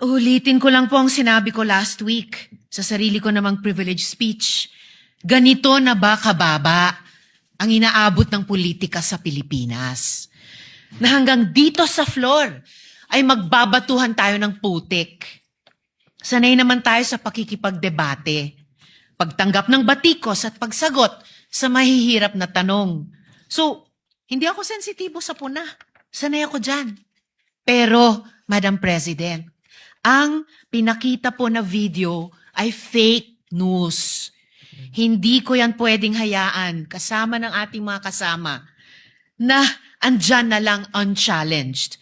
Ulitin ko lang po ang sinabi ko last week sa sarili ko namang privilege speech. Ganito na ba kababa ang inaabot ng politika sa Pilipinas? Na hanggang dito sa floor ay magbabatuhan tayo ng putik. Sanay naman tayo sa pakikipagdebate, pagtanggap ng batikos at pagsagot sa mahihirap na tanong. So, hindi ako sensitibo sa puna. Sanay ako dyan. Pero, Madam President, ang pinakita po na video ay fake news. Hindi ko yan pwedeng hayaan kasama ng ating mga kasama na andyan na lang unchallenged.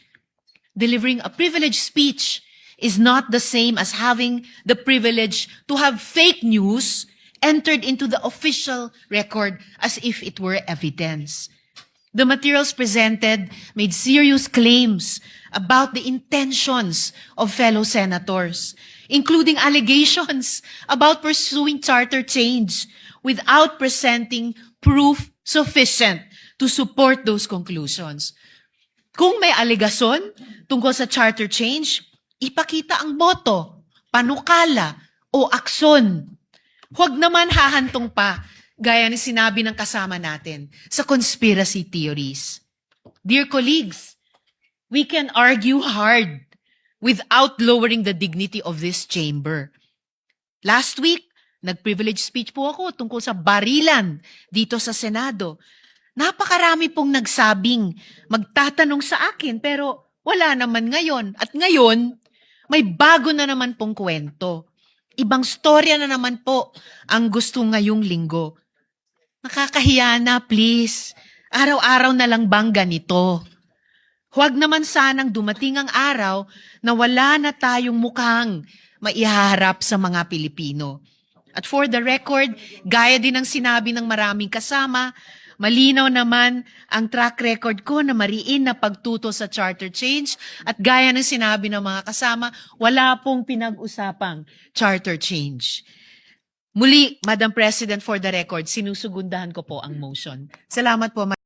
Delivering a privileged speech is not the same as having the privilege to have fake news entered into the official record as if it were evidence. The materials presented made serious claims about the intentions of fellow senators, including allegations about pursuing charter change without presenting proof sufficient to support those conclusions. Kung may alegasyon tungkol sa charter change, ipakita ang boto, panukala o aksyon. Huwag naman hahantong pa, gaya ni sinabi ng kasama natin, sa conspiracy theories. Dear colleagues, we can argue hard without lowering the dignity of this chamber. Last week, nag-privilege speech po ako tungkol sa barilan dito sa Senado. Napakarami pong nagsabing magtatanong sa akin pero wala naman ngayon. At ngayon, may bago na naman pong kwento. Ibang storya na naman po ang gusto ngayong linggo. Nakakahiya na, please. Araw-araw na lang bang ganito? Huwag naman sanang dumating ang araw na wala na tayong mukhang maiharap sa mga Pilipino. At for the record, gaya din ng sinabi ng maraming kasama, malinaw naman ang track record ko na mariin na pagtuto sa charter change at gaya ng sinabi ng mga kasama, wala pong pinag-usapang charter change. Muli, Madam President, for the record, sinusugundahan ko po ang motion. Salamat po.